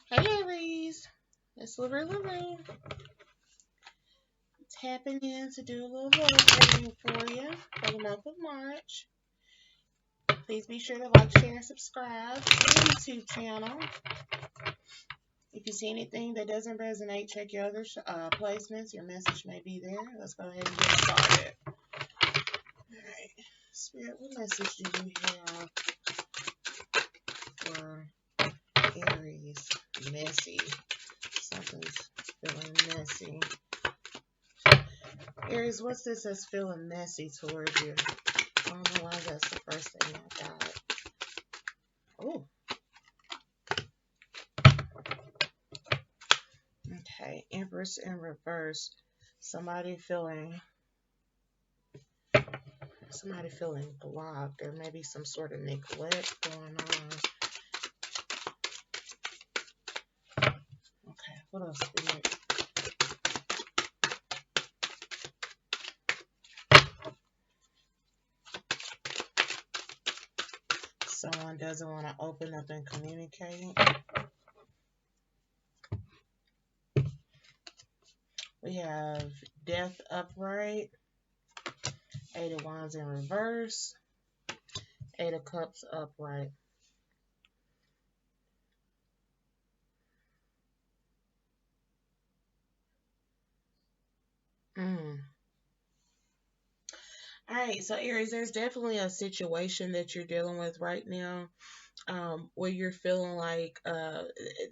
Hey Aries, it's LaRue. Tapping in to do a little love reading for you for the month of March. Please be sure to like, share, and subscribe to the YouTube channel. If you see anything that doesn't resonate, check your other placements. Your message may be there. Let's go ahead and get started. Alright, Spirit, what message do you have for Aries? Messy. Something's feeling messy. Aries, what's this that's feeling messy towards you? I don't know why that's the first thing I got. Oh, okay. Empress in reverse. Somebody feeling blocked. There may be some sort of neglect going on. Okay, what else? Someone doesn't want to open up and communicate. We have Death upright, Eight of Wands in reverse, Eight of Cups upright. All right, so Aries, there's definitely a situation that you're dealing with right now, where you're feeling like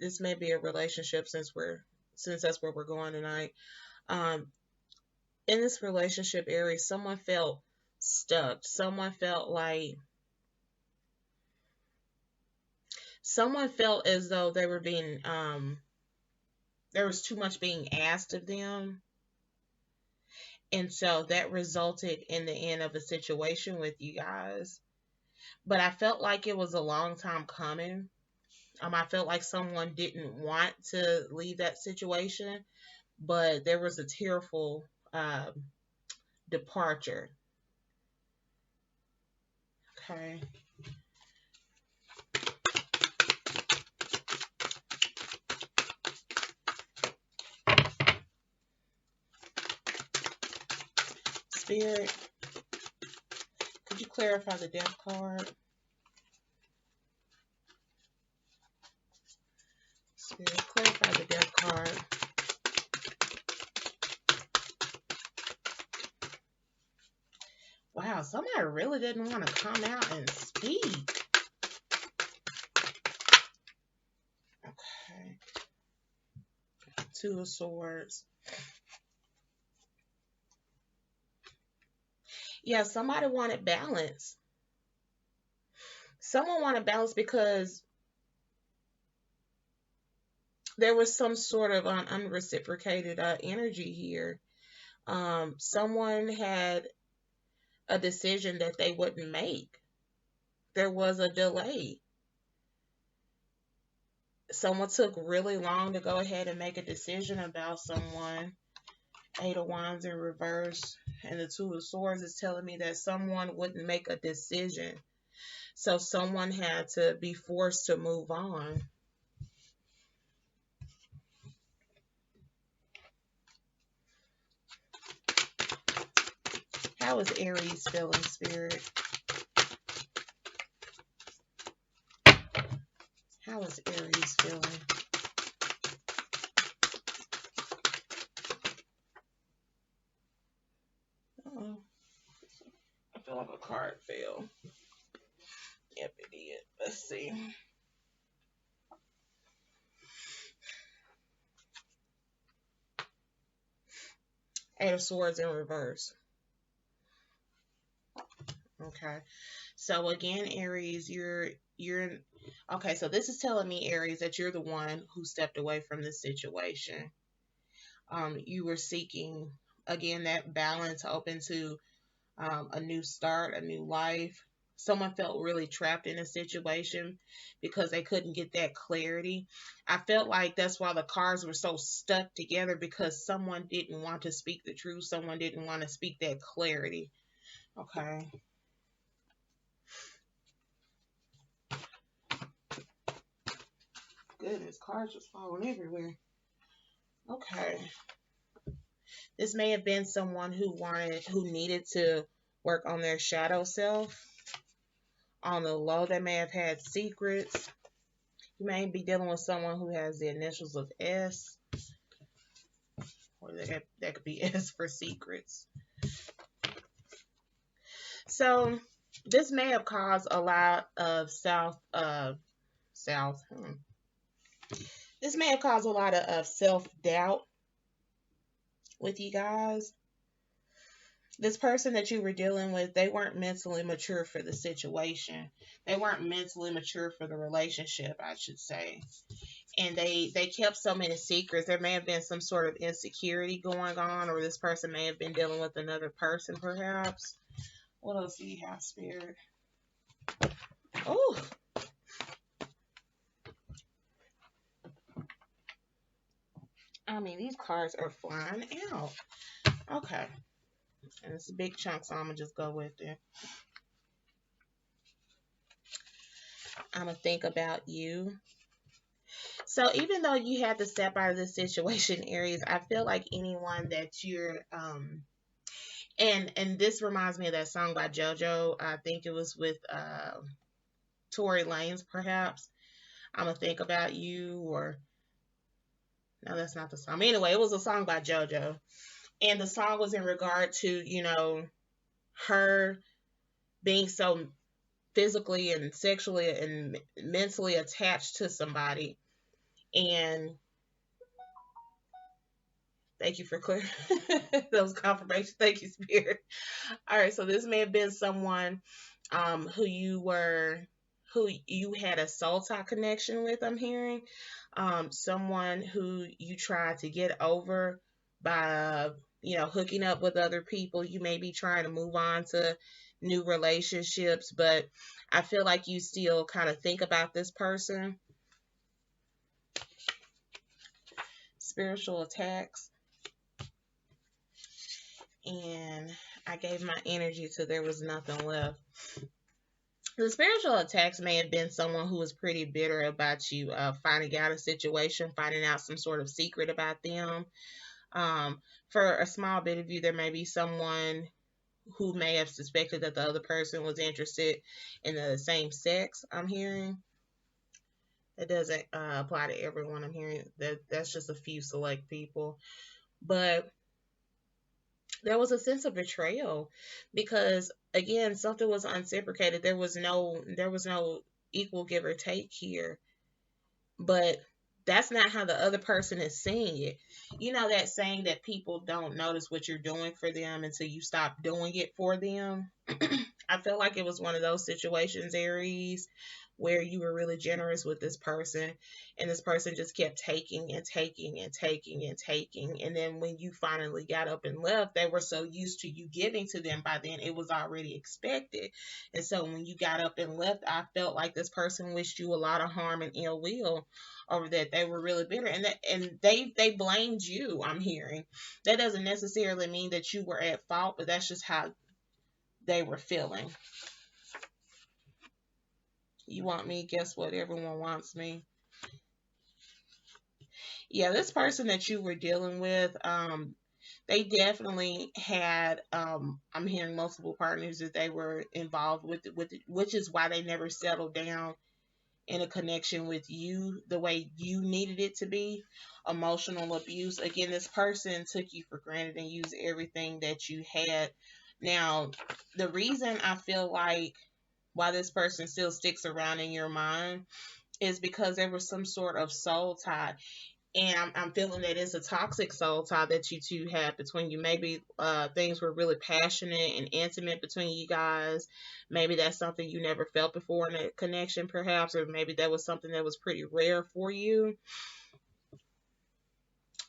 this may be a relationship since that's where we're going tonight. Um, in this relationship, Aries, someone felt stuck. Someone felt as though they were being there was too much being asked of them. And so that resulted in the end of a situation with you guys. But I felt like it was a long time coming. I felt like someone didn't want to leave that situation, but there was a tearful departure. Okay. Spirit, could you clarify the death card? Spirit, clarify the death card. Wow, somebody really didn't want to come out and speak. Okay. Two of Swords. Yeah, somebody wanted balance. Someone wanted balance because there was some sort of unreciprocated energy here. Someone had a decision that they wouldn't make. There was a delay. Someone took really long to go ahead and make a decision about someone. Eight of Wands in reverse and the Two of Swords is telling me that someone wouldn't make a decision. So someone had to be forced to move on. How is Aries feeling, Spirit? How is Aries feeling? Uh-oh. I feel like a card fell. Yep, it did. Let's see. Eight of Swords in reverse. Okay. So again, Aries, you're okay, so this is telling me, Aries, that you're the one who stepped away from this situation. You were seeking again that balance, open to a new start, a new life. Someone felt really trapped in a situation because they couldn't get that clarity. I felt like that's why the cards were so stuck together, because someone didn't want to speak the truth. Someone didn't want to speak that clarity. Okay. goodness, cards just falling everywhere. Okay. This may have been someone who needed to work on their shadow self. On the low, they may have had secrets. You may be dealing with someone who has the initials of S, or that could be S for secrets. So this may have caused a lot of This may have caused a lot of self-doubt with you guys. This person that you were dealing with, they weren't mentally mature for the situation. They weren't mentally mature for the relationship, I should say. And they kept so many secrets. There may have been some sort of insecurity going on, or this person may have been dealing with another person, perhaps. What else do you have, Spirit? Oh, I mean, these cards are flying out. Okay. And it's a big chunk, so I'm going to just go with it. I'm going to think about you. So even though you had to step out of this situation, Aries, I feel like anyone that you're and this reminds me of that song by JoJo. I think it was with Tory Lanez, perhaps. I'm gonna think about you, or no, that's not the song. Anyway, it was a song by JoJo, and the song was in regard to her being so physically and sexually and mentally attached to somebody. And thank you for clear those confirmations. Thank you, Spirit. All right, so this may have been someone who you had a soul tie connection with. I'm hearing someone who you tried to get over by hooking up with other people. You may be trying to move on to new relationships, but I feel like you still kind of think about this person. Spiritual attacks. And I gave my energy to there was nothing left. The spiritual attacks may have been someone who was pretty bitter about you finding out a situation, finding out some sort of secret about them. For a small bit of you, there may be someone who may have suspected that the other person was interested in the same sex. I'm hearing that doesn't apply to everyone. I'm hearing that's just a few select people, but there was a sense of betrayal because again something was unreciprocated. There was no equal give or take here, but that's not how the other person is seeing it. You know that saying that people don't notice what you're doing for them until you stop doing it for them. I feel like it was one of those situations, Aries, where you were really generous with this person and this person just kept taking and taking and taking and taking. And then when you finally got up and left, they were so used to you giving to them by then it was already expected. And so when you got up and left, I felt like this person wished you a lot of harm and ill will over that. They were really bitter and they blamed you. I'm hearing that doesn't necessarily mean that you were at fault, but that's just how they were feeling. You want me? Guess what? Everyone wants me. Yeah, this person that you were dealing with, they definitely had, I'm hearing multiple partners that they were involved with, which is why they never settled down in a connection with you the way you needed it to be. Emotional abuse. Again, this person took you for granted and used everything that you had. Now, the reason I feel like why this person still sticks around in your mind is because there was some sort of soul tie. And I'm feeling that it's a toxic soul tie that you two had between you. Maybe things were really passionate and intimate between you guys. Maybe that's something you never felt before in a connection, perhaps, or maybe that was something that was pretty rare for you.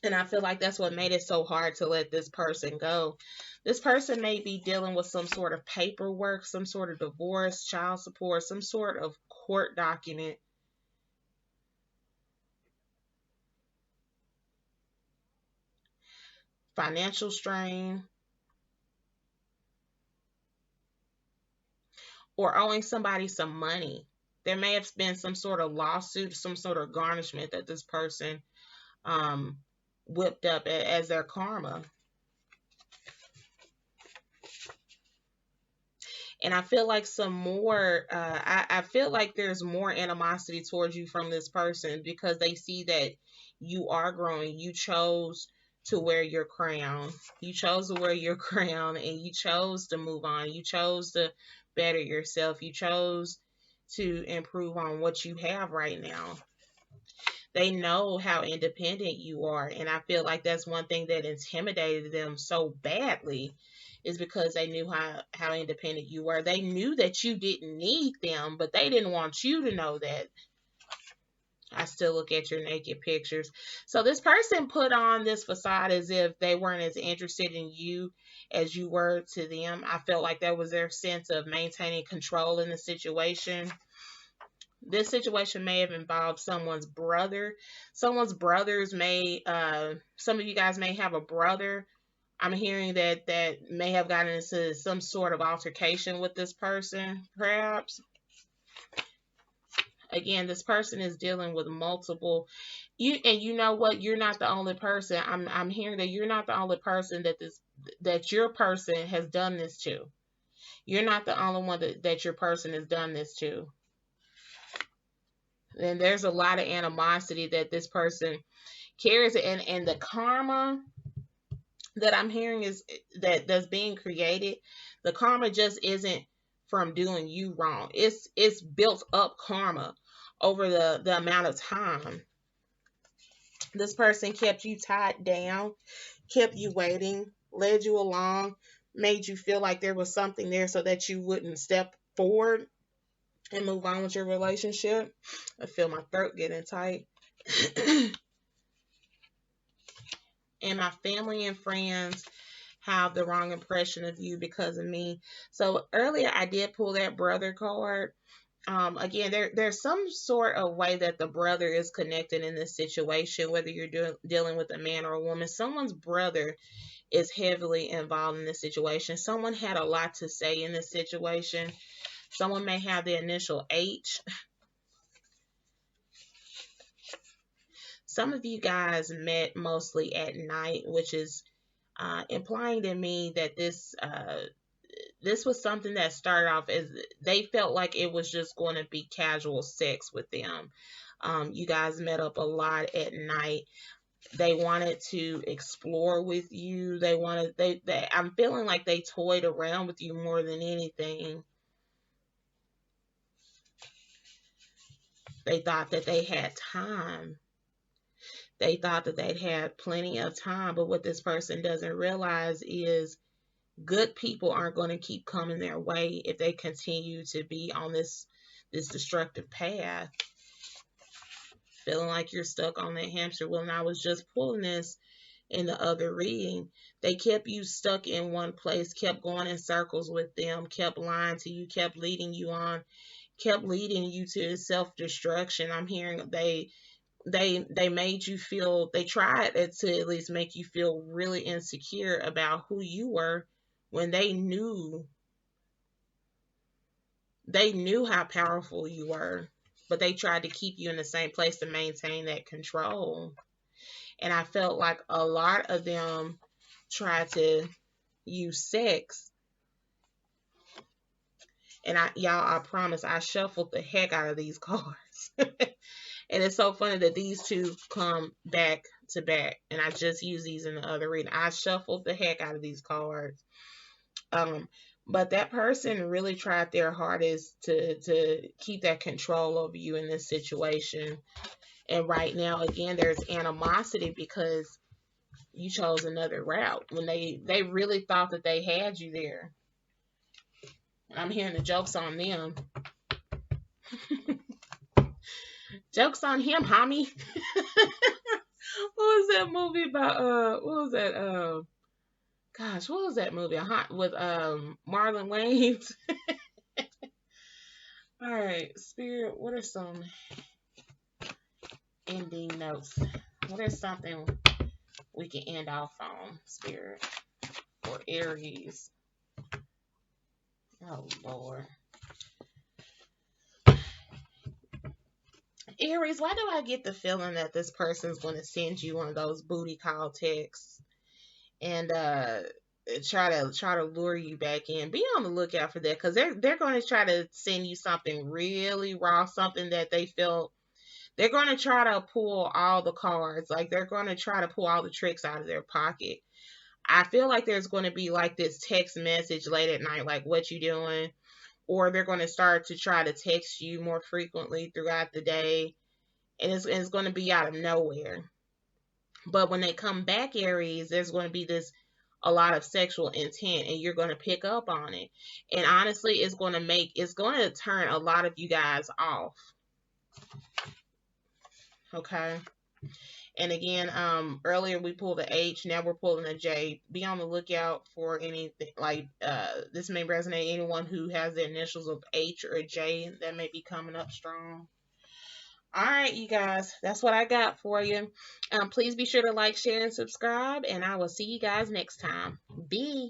And I feel like that's what made it so hard to let this person go. This person may be dealing with some sort of paperwork, some sort of divorce, child support, some sort of court document. Financial strain, or owing somebody some money there may have been some sort of lawsuit, some sort of garnishment that this person um, whipped up as their karma. And I feel like some more, I feel like there's more animosity towards you from this person because they see that you are growing. You chose to wear your crown. You chose to wear your crown and you chose to move on. You chose to better yourself. You chose to improve on what you have right now. They know how independent you are. And I feel like that's one thing that intimidated them so badly is because they knew how independent you were. They knew that you didn't need them, but they didn't want you to know that. I still look at your naked pictures. So this person put on this facade as if they weren't as interested in you as you were to them. I felt like that was their sense of maintaining control in the situation. This situation may have involved someone's brother. Someone's brothers may, some of you guys may have a brother. I'm hearing that may have gotten into some sort of altercation with this person, perhaps. Again, this person is dealing with multiple. And you know what? You're not the only person. I'm hearing that you're not the only person that your person has done this to. You're not the only one that your person has done this to. And there's a lot of animosity that this person carries, and the karma that I'm hearing is that's being created. The karma just isn't from doing you wrong. It's built up karma over the amount of time. This person kept you tied down, kept you waiting, led you along, made you feel like there was something there so that you wouldn't step forward and move on with your relationship. I feel my throat getting tight. And my family and friends have the wrong impression of you because of me. So earlier I did pull that brother card. Again, there's some sort of way that the brother is connected in this situation, whether you're dealing with a man or a woman. Someone's brother is heavily involved in this situation. Someone had a lot to say in this situation. Someone may have the initial H. Some of you guys met mostly at night, which is implying to me that this was something that started off as they felt like it was just going to be casual sex with them. You guys met up a lot at night. They wanted to explore with you. I'm feeling like they toyed around with you more than anything. They thought that they had time. They thought that they'd had plenty of time, but what this person doesn't realize is good people aren't going to keep coming their way if they continue to be on this destructive path. Feeling like you're stuck on that hamster wheel. And I was just pulling this in the other reading. They kept you stuck in one place, kept going in circles with them, kept lying to you, kept leading you on, kept leading you to self-destruction. I'm hearing they made you feel, they tried to at least make you feel really insecure about who you were when they knew how powerful you were, but they tried to keep you in the same place to maintain that control. And I felt like a lot of them tried to use sex. And I promise I shuffled the heck out of these cards. And it's so funny that these two come back to back. And I just used these in the other reading. I shuffled the heck out of these cards. But that person really tried their hardest to keep that control over you in this situation. And right now, again, there's animosity because you chose another route when they really thought that they had you there. I'm hearing the jokes on them. Jokes on him, homie. What was that movie about? What was that? Gosh, what was that movie? With Marlon Wayans. All right, Spirit. What are some ending notes? What is something we can end off on, Spirit, for Aries? Oh Lord. Aries, why do I get the feeling that this person's going to send you one of those booty call texts and try to lure you back in? Be on the lookout for that, because they're going to try to send you something really raw, something that they feel. They're going to try to pull all the cards, like they're going to try to pull all the tricks out of their pocket. I feel like there's going to be like this text message late at night, like, what you doing? Or they're going to start to try to text you more frequently throughout the day, and it's going to be out of nowhere. But when they come back, Aries, there's going to be this a lot of sexual intent, and you're going to pick up on it. And honestly, it's going to turn a lot of you guys off. Okay. And again, earlier we pulled a H, now we're pulling a J. Be on the lookout for anything like this may resonate anyone who has the initials of H or J that may be coming up strong. All right, you guys, that's what I got for you. Please be sure to like, share, and subscribe, and I will see you guys next time. Bye.